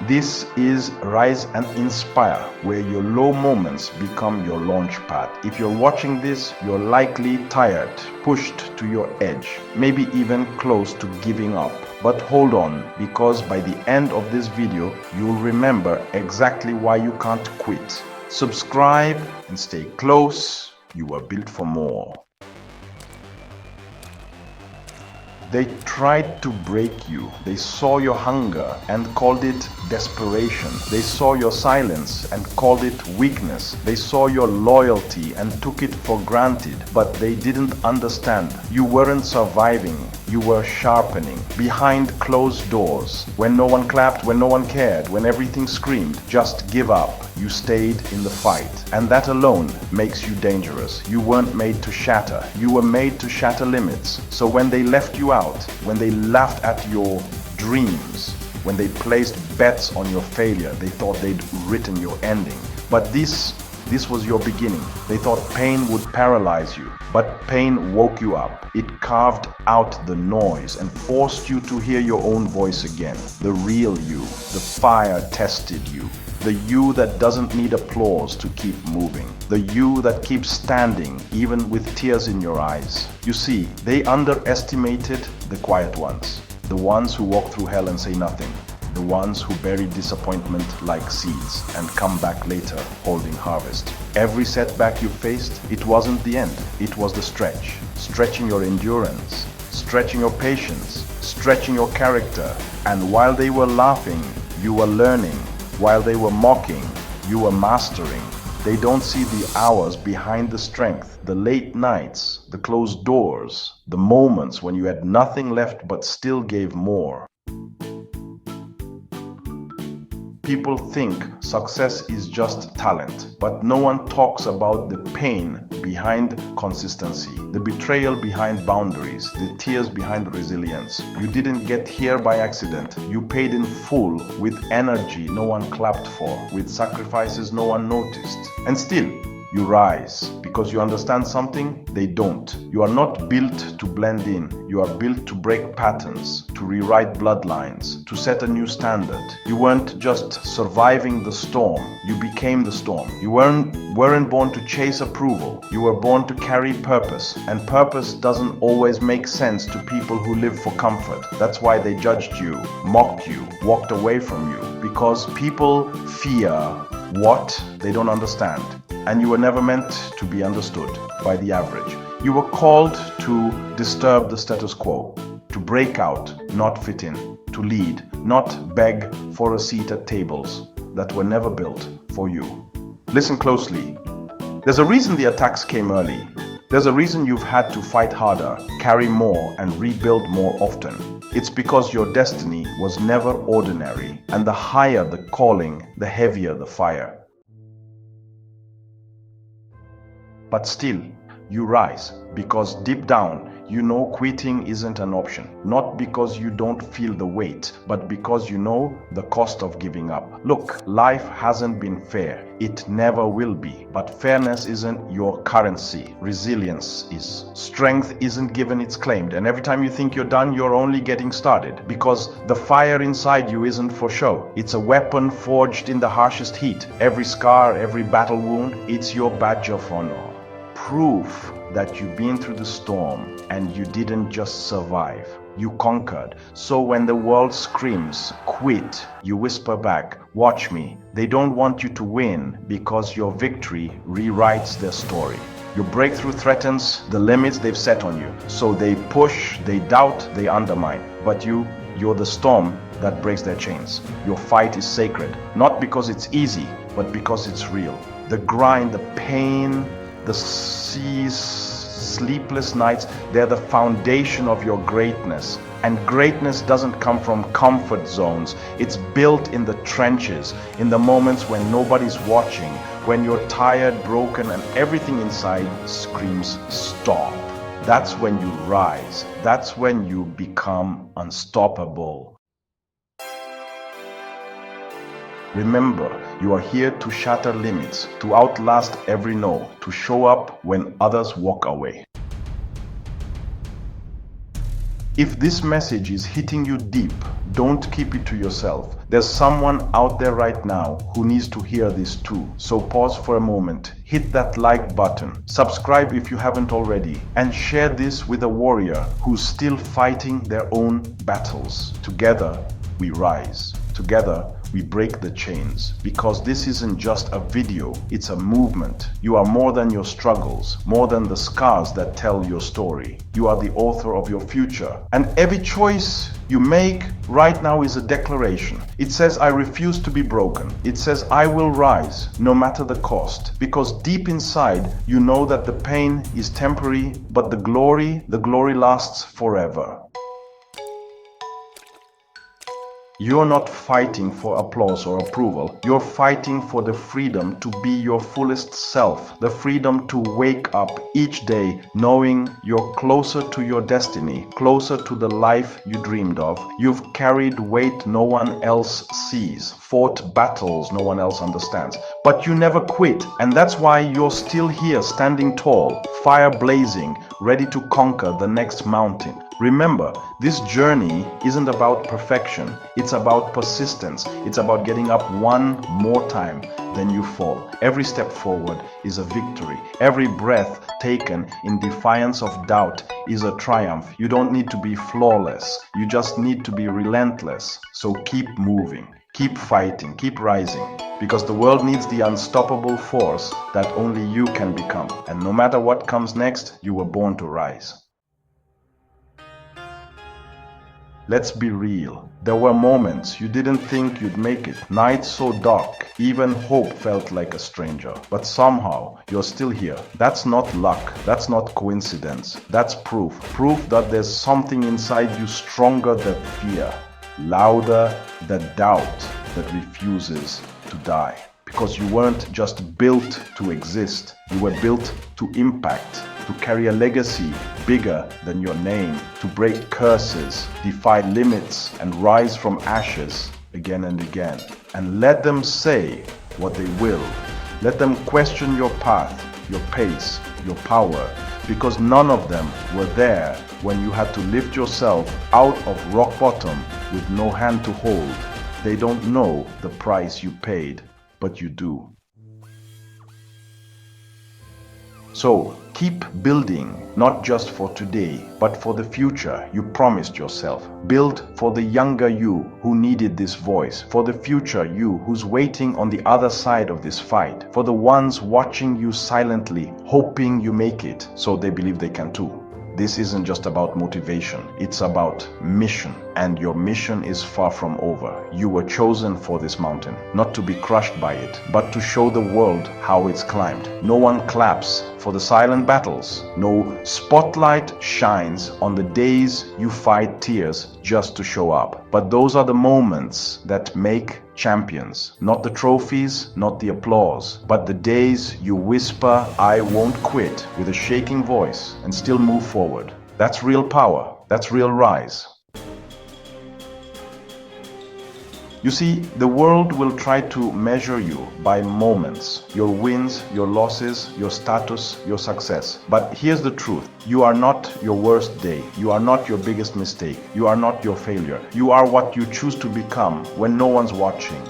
This is Rise and Inspire, where your low moments become your launch pad. If you're watching this, you're likely tired, pushed to your edge, maybe even close to giving up. But hold on, because by the end of this video, you'll remember exactly why you can't quit. Subscribe and stay close. You were built for more. They tried to break you. They saw your hunger and called it desperation. They saw your silence and called it weakness. They saw your loyalty and took it for granted, but they didn't understand. You weren't surviving, you were sharpening. Behind closed doors, when no one clapped, when no one cared, when everything screamed, just give up. You stayed in the fight, and that alone makes you dangerous. You weren't made to shatter. You were made to shatter limits. So when they left you out, when they laughed at your dreams, when they placed bets on your failure, they thought they'd written your ending. But this was your beginning. They thought pain would paralyze you, but pain woke you up. It carved out the noise and forced you to hear your own voice again. The real you. The fire tested you. The you that doesn't need applause to keep moving. The you that keeps standing even with tears in your eyes. You see, they underestimated the quiet ones. The ones who walk through hell and say nothing. The ones who bury disappointment like seeds and come back later holding harvest. Every setback you faced, it wasn't the end. It was the stretch. Stretching your endurance, stretching your patience, stretching your character. And while they were laughing, you were learning. While they were mocking, you were mastering. They don't see the hours behind the strength, the late nights, the closed doors, the moments when you had nothing left but still gave more. People think success is just talent, but no one talks about the pain behind consistency, the betrayal behind boundaries, the tears behind resilience. You didn't get here by accident. You paid in full with energy no one clapped for, with sacrifices no one noticed. And still, you rise because you understand something they don't. You are not built to blend in. You are built to break patterns, to rewrite bloodlines, to set a new standard. You weren't just surviving the storm. You became the storm. You weren't born to chase approval. You were born to carry purpose. And purpose doesn't always make sense to people who live for comfort. That's why they judged you, mocked you, walked away from you. Because people fear what they don't understand. And you were never meant to be understood by the average. You were called to disturb the status quo, to break out, not fit in, to lead, not beg for a seat at tables that were never built for you. Listen closely. There's a reason the attacks came early. There's a reason you've had to fight harder, carry more, and rebuild more often. It's because your destiny was never ordinary, and the higher the calling, the heavier the fire. But still, you rise because deep down, you know quitting isn't an option. Not because you don't feel the weight, but because you know the cost of giving up. Look, life hasn't been fair. It never will be. But fairness isn't your currency. Resilience is. Strength isn't given, it's claimed. And every time you think you're done, you're only getting started. Because the fire inside you isn't for show. It's a weapon forged in the harshest heat. Every scar, every battle wound, it's your badge of honor. Proof that you've been through the storm and you didn't just survive, you conquered. So when the world screams, quit, you whisper back, watch me. They don't want you to win because your victory rewrites their story. Your breakthrough threatens the limits they've set on you. So they push, they doubt, they undermine. But you're the storm that breaks their chains. Your fight is sacred, not because it's easy, but because it's real. The grind, the pain, the seas, sleepless nights, they're the foundation of your greatness. And greatness doesn't come from comfort zones. It's built in the trenches, in the moments when nobody's watching, when you're tired, broken, and everything inside screams, stop. That's when you rise. That's when you become unstoppable. Remember, you are here to shatter limits, to outlast every no, to show up when others walk away. If this message is hitting you deep, don't keep it to yourself. There's someone out there right now who needs to hear this too. So pause for a moment, hit that like button, subscribe if you haven't already, and share this with a warrior who's still fighting their own battles. Together, we rise. Together, we break the chains, because this isn't just a video, it's a movement. You are more than your struggles, more than the scars that tell your story. You are the author of your future. And every choice you make right now is a declaration. It says, I refuse to be broken. It says, I will rise, no matter the cost. Because deep inside, you know that the pain is temporary, but the glory lasts forever. You're not fighting for applause or approval. You're fighting for the freedom to be your fullest self. The freedom to wake up each day knowing you're closer to your destiny, closer to the life you dreamed of. You've carried weight no one else sees, fought battles no one else understands. But you never quit, and that's why you're still here, standing tall, fire blazing, ready to conquer the next mountain. Remember, this journey isn't about perfection. It's about persistence. It's about getting up one more time than you fall. Every step forward is a victory. Every breath taken in defiance of doubt is a triumph. You don't need to be flawless. You just need to be relentless. So keep moving, keep fighting, keep rising, because the world needs the unstoppable force that only you can become. And no matter what comes next, you were born to rise. Let's be real. There were moments you didn't think you'd make it. Nights so dark, even hope felt like a stranger. But somehow, you're still here. That's not luck. That's not coincidence. That's proof. Proof that there's something inside you stronger than fear, louder than doubt, that refuses to die. Because you weren't just built to exist. You were built to impact, to carry a legacy bigger than your name, to break curses, defy limits, and rise from ashes again and again. And let them say what they will. Let them question your path, your pace, your power, because none of them were there when you had to lift yourself out of rock bottom with no hand to hold. They don't know the price you paid, but you do. So keep building, not just for today, but for the future you promised yourself. Build for the younger you who needed this voice, for the future you who's waiting on the other side of this fight, for the ones watching you silently, hoping you make it so they believe they can too. This isn't just about motivation, it's about mission. And your mission is far from over. You were chosen for this mountain, not to be crushed by it, but to show the world how it's climbed. No one claps for the silent battles. No spotlight shines on the days you fight tears just to show up. But those are the moments that make champions. Not the trophies, not the applause, but the days you whisper, I won't quit, with a shaking voice and still move forward. That's real power. That's real rise. You see, the world will try to measure you by moments, your wins, your losses, your status, your success. But here's the truth. You are not your worst day. You are not your biggest mistake. You are not your failure. You are what you choose to become when no one's watching,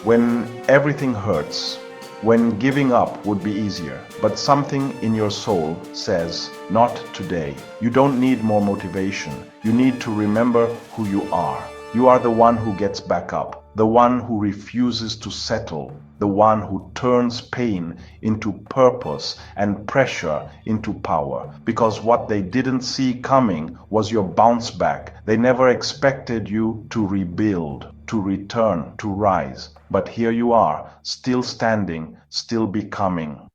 when everything hurts, when giving up would be easier. But something in your soul says, not today. You don't need more motivation. You need to remember who you are. You are the one who gets back up, the one who refuses to settle, the one who turns pain into purpose and pressure into power. Because what they didn't see coming was your bounce back. They never expected you to rebuild, to return, to rise. But here you are, still standing, still becoming.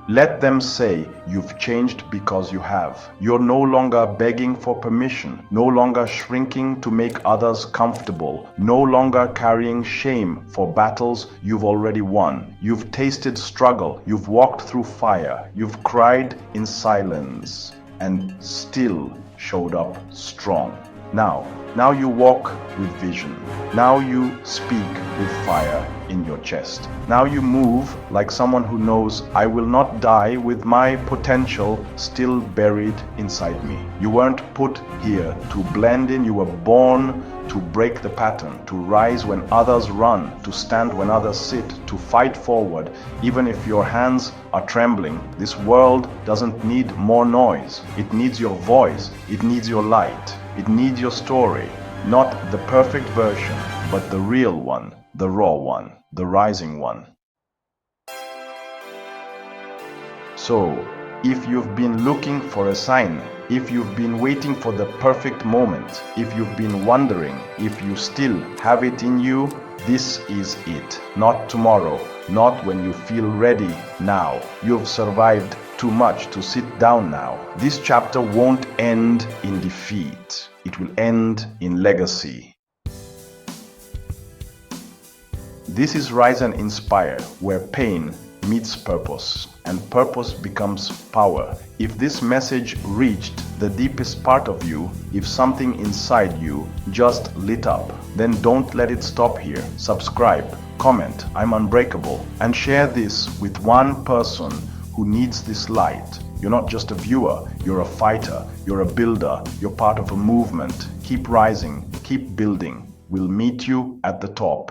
Let them say you've changed because you have. You're no longer begging for permission, no longer shrinking to make others comfortable, no longer carrying shame for battles you've already won. You've tasted struggle, you've walked through fire, you've cried in silence, and still showed up strong. Now you walk with vision. Now you speak with fire in your chest. Now you move like someone who knows, I will not die with my potential still buried inside me. You weren't put here to blend in. You were born to break the pattern, to rise when others run, to stand when others sit, to fight forward even if your hands are trembling. This world doesn't need more noise. It needs your voice. It needs your light. It needs your story. Not the perfect version, but the real one, the raw one, the rising one. So, if you've been looking for a sign, if you've been waiting for the perfect moment, if you've been wondering if you still have it in you, this is it. Not tomorrow, not when you feel ready, now. You've survived too much to sit down now. This chapter won't end in defeat. It will end in legacy. This is Rise and Inspire, where pain meets purpose and purpose becomes power. If this message reached the deepest part of you, if something inside you just lit up, then don't let it stop here. Subscribe, comment, I'm unbreakable, and share this with one person who needs this light. You're not just a viewer, you're a fighter, you're a builder, you're part of a movement. Keep rising, keep building. We'll meet you at the top.